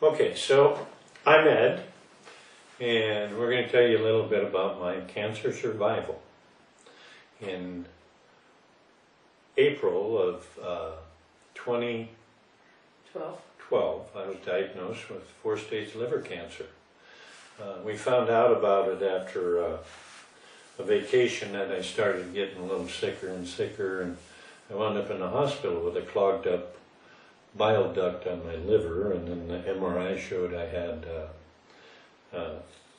Okay, so I'm Ed, and we're going to tell you a little bit about my cancer survival. In April of 2012, I was diagnosed with 4-stage liver cancer. We found out about it after a vacation that I started getting a little sicker and sicker, and I wound up in the hospital with a clogged up bile duct on my liver, and then the MRI showed I had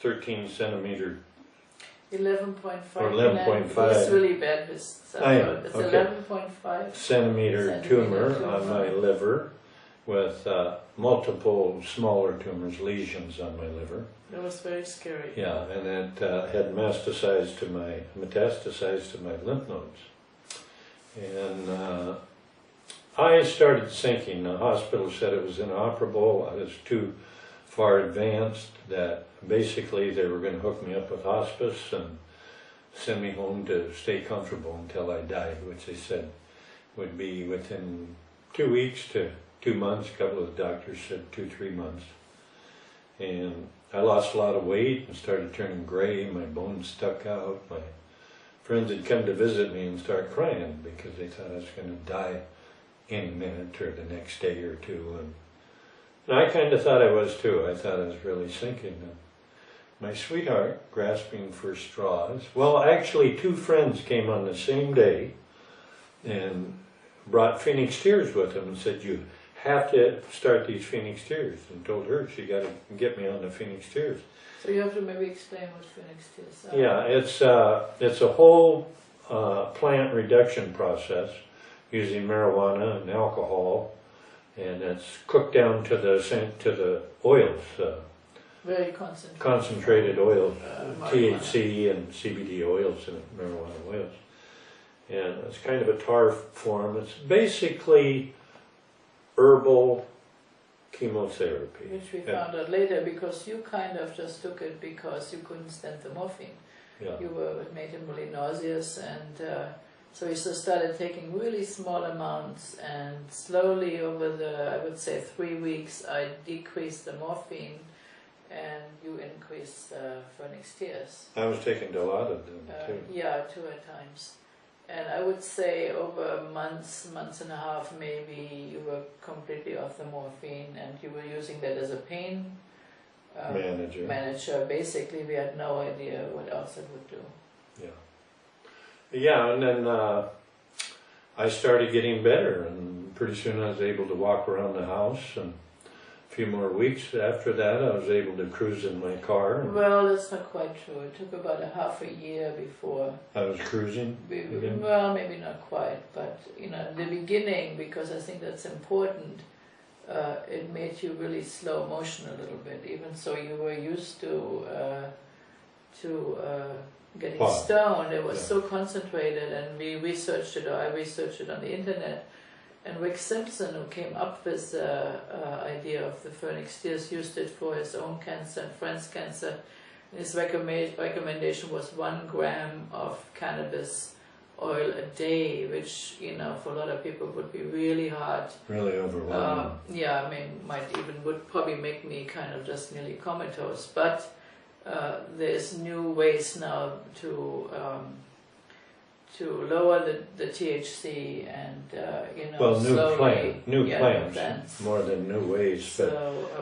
13 centimeter 11.5 or 11.5. It's really bad. It's okay. 11.5 centimeter tumor on my liver with multiple smaller tumors, lesions on my liver. It was very scary. Yeah, and it had metastasized to my lymph nodes. And I started thinking, the hospital said it was inoperable, I was too far advanced, that basically they were going to hook me up with hospice and send me home to stay comfortable until I died, which they said would be within 2 weeks to 2 months. A couple of the doctors said 2-3 months. And I lost a lot of weight and started turning gray, my bones stuck out. My friends had come to visit me and start crying because they thought I was going to die in a minute or the next day or two. And I kind of thought I was too. I thought I was really sinking. My sweetheart, grasping for straws. Well, actually 2 friends came on the same day and brought Phoenix Tears with them and said, "You have to start these Phoenix Tears," and told her she got to get me on the Phoenix Tears. So you have to maybe explain what Phoenix Tears are. Yeah, it's a whole plant reduction process using marijuana and alcohol, and it's cooked down to the oils. Very concentrated. Concentrated oil, THC and CBD oils and marijuana oils. And it's kind of a tar form. It's basically herbal chemotherapy. Which we found out later, because you kind of just took it because you couldn't stand the morphine. Yeah. It made him really nauseous, and so he just started taking really small amounts, and slowly over the, I would say 3 weeks, I decreased the morphine and you increased Phoenix Tears. I was taking a lot of them too. Yeah, 2 at times. And I would say over months and a half maybe, you were completely off the morphine, and you were using that as a pain manager. Basically, we had no idea what else it would do. Yeah, and then I started getting better, and pretty soon I was able to walk around the house, and a few more weeks after that I was able to cruise in my car. Well, that's not quite true. It took about a half a year before I was cruising again? Well, maybe not quite, but in the beginning, because I think that's important, it made you really slow motion a little bit, even so you were used to getting stoned. It was so concentrated, and we researched it, or I researched it on the internet, and Rick Simpson, who came up with the idea of the Phoenix Tears, used it for his own cancer and friend's cancer. And his recommendation was 1 gram of cannabis oil a day, which, for a lot of people would be really hard. Really overwhelming. Yeah, I mean, would probably make me kind of just nearly comatose. But there's new ways now to lower the THC and well, slowly, new plants, more than new ways.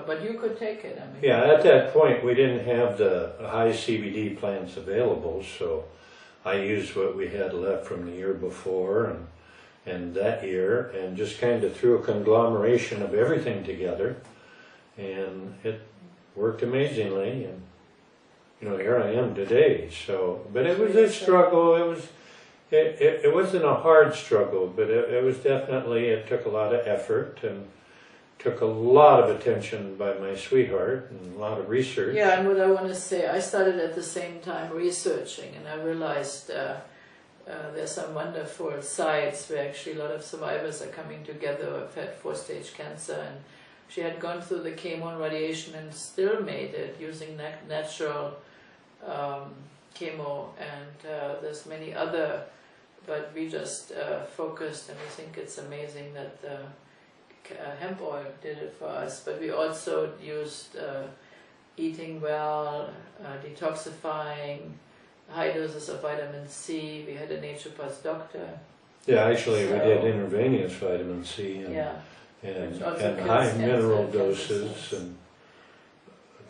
But you could take it. I mean, yeah, at that point we didn't have the high CBD plants available, so I used what we had left from the year before and that year, and just kind of threw a conglomeration of everything together, and it worked amazingly. And here I am today. So, but it was a struggle. It wasn't a hard struggle, but it was definitely, it took a lot of effort and took a lot of attention by my sweetheart and a lot of research. Yeah, and what I want to say, I started at the same time researching, and I realized there's some wonderful sites where actually a lot of survivors are coming together who have had 4-stage cancer, and she had gone through the chemo and radiation and still made it using natural chemo, and there's many other, but we just focused, and we think it's amazing that hemp oil did it for us, but we also used eating well, detoxifying, high doses of vitamin C. We had a naturopath doctor. Yeah, actually we did intravenous vitamin C and high mineral doses and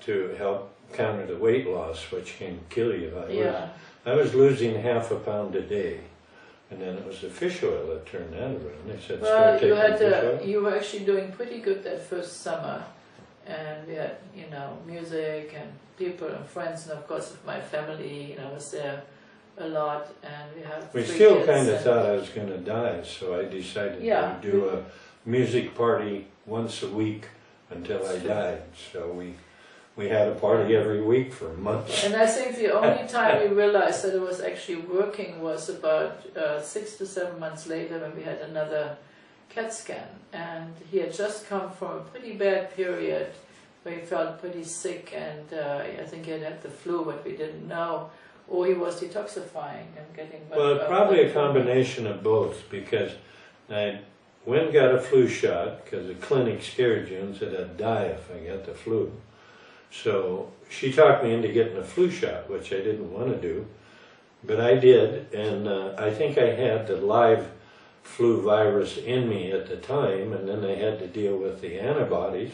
to help counter the weight loss, which can kill you. I was losing half a pound a day, and then it was the fish oil that turned that around. They said, well, start taking fish oil. you were actually doing pretty good that first summer, and we had, you know, music and people and friends, and of course my family, you know, was there a lot, and we have. We still kind of thought I was going to die, so I decided to do a music party once a week until I died. So we had a party every week for months. And I think the only time we realized that it was actually working was about 6 to 7 months later when we had another CAT scan. And he had just come from a pretty bad period where he felt pretty sick, and I think he had had the flu, but we didn't know. Or he was detoxifying and getting... Well, probably a combination of both, because I went and got a flu shot because the clinic scared you and said I'd die if I got the flu. So she talked me into getting a flu shot, which I didn't want to do, but I did, and I think I had the live flu virus in me at the time, and then I had to deal with the antibodies,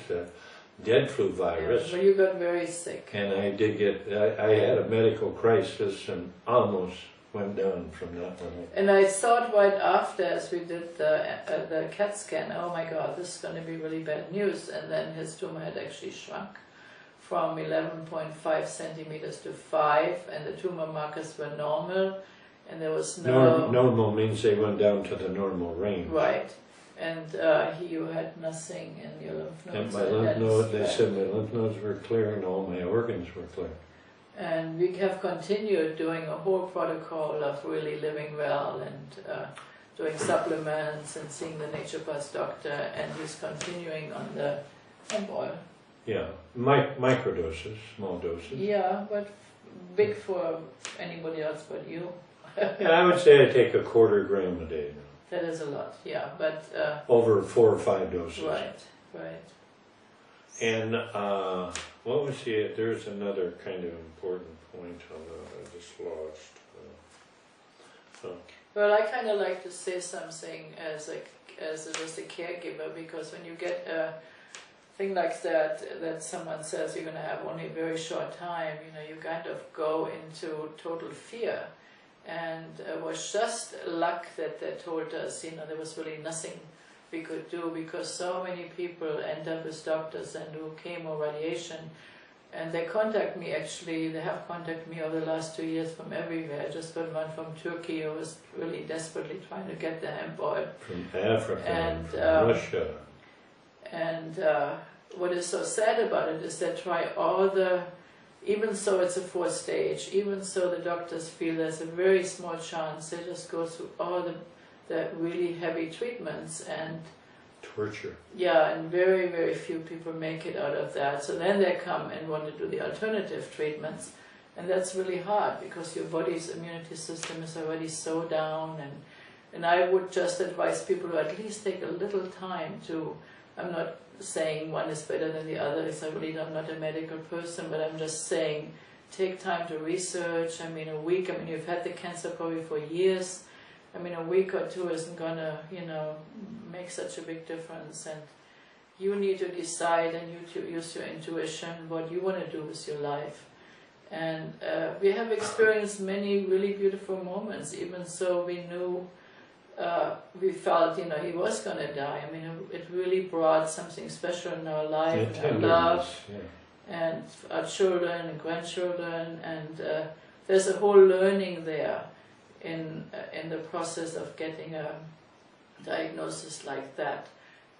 dead flu virus. But you got very sick. And I did get, I had a medical crisis and almost went down from that one. And I thought right after, as we did the CAT scan, oh my God, this is going to be really bad news. And then his tumor had actually shrunk from 11.5 centimeters to 5, and the tumor markers were normal, and there was no... Normal means they went down to the normal range. Right. And you had nothing in your lymph nodes. And my lymph nodes, they said my lymph nodes were clear and all my organs were clear. And we have continued doing a whole protocol of really living well and doing supplements and seeing the naturopath doctor, and he's continuing on the hemp oil. Yeah, microdoses, small doses. Yeah, but big for anybody else but you. Yeah, I would say I take a 1/4 gram a day now. That is a lot, yeah, but... over 4 or 5 doses. Right, right. And what was there's another kind of important point on I just lost. Well, I kind of like to say something as just a caregiver, because when you get a thing like that someone says you're going to have only a very short time, you know, you kind of go into total fear. And it was just luck that they told us, you know, there was really nothing we could do, because so many people end up as doctors and do chemo, radiation, and they contact me, actually, they have contacted me over the last 2 years from everywhere. I just got one from Turkey who was really desperately trying to get the hemp oil. From Africa, and from Russia. And what is so sad about it is they try all the... Even so it's a 4th stage, even so the doctors feel there's a very small chance, they just go through all the really heavy treatments and... Torture. Yeah, and very, very few people make it out of that. So then they come and want to do the alternative treatments, and that's really hard because your body's immunity system is already so down, and I would just advise people to at least take a little time to... I'm not saying one is better than the other, because I'm not a medical person, but I'm just saying take time to research. I mean, a week, I mean, you've had the cancer probably for years. I mean, a week or 2 isn't gonna, you know, make such a big difference, and you need to decide and you to use your intuition, what you want to do with your life. And we have experienced many really beautiful moments, even so we knew we felt, you know, he was going to die. I mean, it really brought something special in our life, and love, and our children and grandchildren, and there's a whole learning there in the process of getting a diagnosis like that.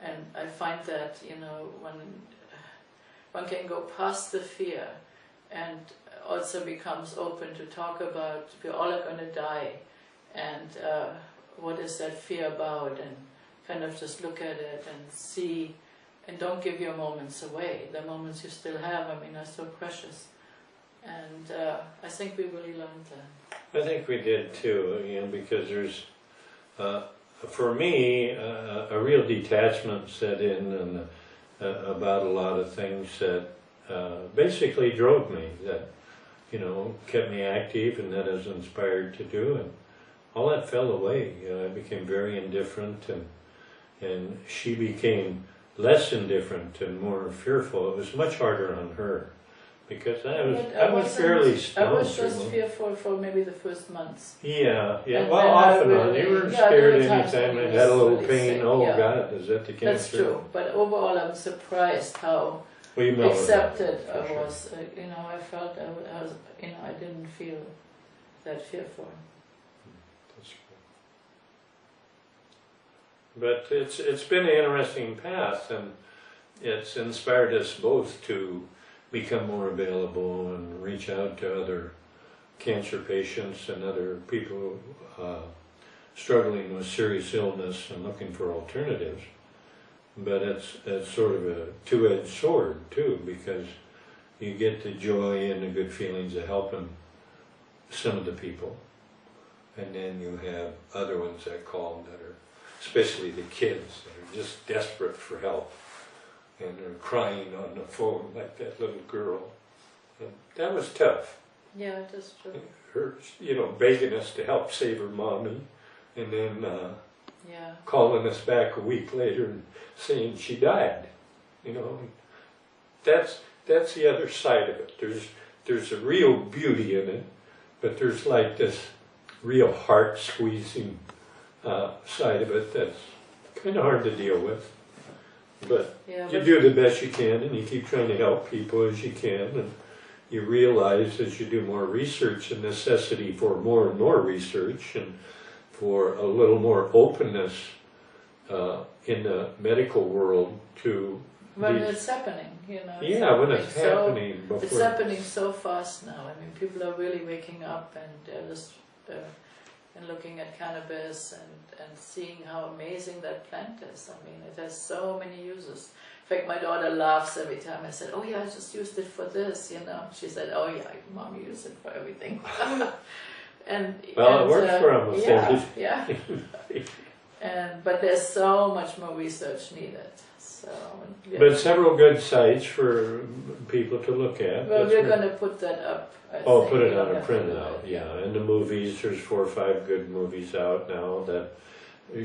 And I find that, you know, one can go past the fear and also becomes open to talk about, we all are going to die, and what is that fear about, and kind of just look at it and see, and don't give your moments away. The moments you still have, I mean, are so precious. And I think we really learned that. I think we did too, you know, because there's for me, a real detachment set in and about a lot of things that basically drove me, that, you know, kept me active and that I was inspired to do, and all that fell away. I became very indifferent, and she became less indifferent and more fearful. It was much harder on her because I was fairly stoned. I was just fearful for maybe the first months. Yeah, yeah. And Well, off and on. You were scared anytime I had a little really pain. sick, Oh yeah. God, is that the cancer? That's true. But overall, I'm surprised how We mellowed accepted out, I for was. You know, I felt I was. You know, I didn't feel that fearful. That's cool. But it's been an interesting path, and it's inspired us both to become more available and reach out to other cancer patients and other people struggling with serious illness and looking for alternatives. But it's sort of a two-edged sword too, because you get the joy and the good feelings of helping some of the people, and then you have other ones that call that are, especially the kids, that are just desperate for help, and they're crying on the phone like that little girl. And that was tough. Yeah, it is true. Her, you know, begging us to help save her mommy, and then Yeah. calling us back a week later and saying she died. You know, that's the other side of it. There's a real beauty in it, but there's like this real heart squeezing side of it that's kind of hard to deal with. But Yeah, you do the best you can, and you keep trying to help people as you can, and you realize as you do more research the necessity for more and more research and for a little more openness in the medical world to when these, it's happening, you know. yeah, when it's happening before. It's happening so fast now. I mean, people are really waking up and just and looking at cannabis and seeing how amazing that plant is. I mean, it has so many uses. In fact, my daughter laughs every time I said, "Oh yeah, I just used it for this," you know. She said, "Oh yeah, Mom used it for everything." Well, it works for almost everything. Yeah. But there's so much more research needed. So. Yeah. But several good sites for people to look at. Well, we're going to put that up. Put it on a printout, yeah. And the movies, there's 4 or 5 good movies out now that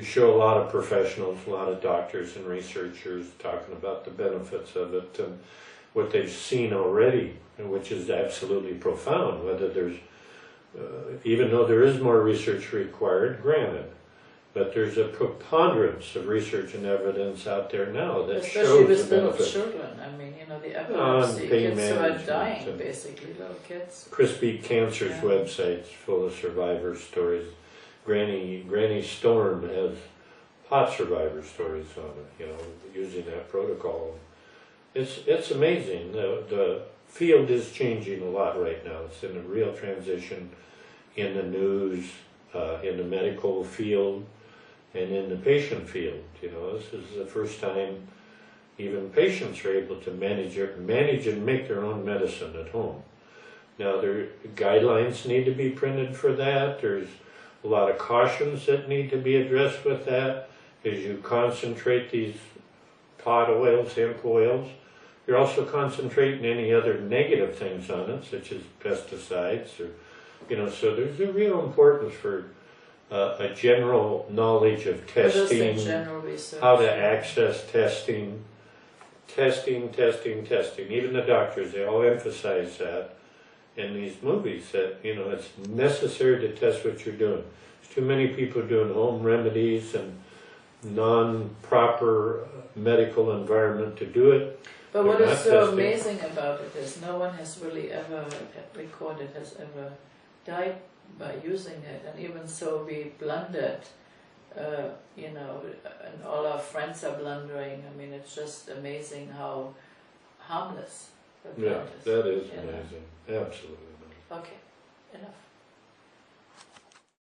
show a lot of professionals, a lot of doctors and researchers talking about the benefits of it and what they've seen already, which is absolutely profound. Whether there's, even though there is more research required, granted, but there's a preponderance of research and evidence out there now that especially shows with the little benefit. children. I mean, you know, the epilepsy pain kids who are management dying, basically, little kids. Chris Beat Cancer's website's full of survivor stories. Granny Storm has pot survivor stories on it, you know, using that protocol. It's amazing. The field is changing a lot right now. It's in a real transition in the news, in the medical field, and in the patient field. You know, this is the first time even patients are able to manage and make their own medicine at home. Now, there guidelines need to be printed for that. There's a lot of cautions that need to be addressed with that as you concentrate these pot oils, hemp oils. You're also concentrating any other negative things on it, such as pesticides, or, you know, so there's a real importance for a general knowledge of testing, general research, how to access testing. Even the doctors, they all emphasize that in these movies, that, you know, it's necessary to test what you're doing. There's too many people doing home remedies and non-proper medical environment to do it. But what is so amazing about it is no one has really ever recorded has ever died by using it, and even so we blundered, you know, and all our friends are blundering. I mean, it's just amazing how harmless the plant is. Yeah, that is amazing. Absolutely amazing. Okay, enough.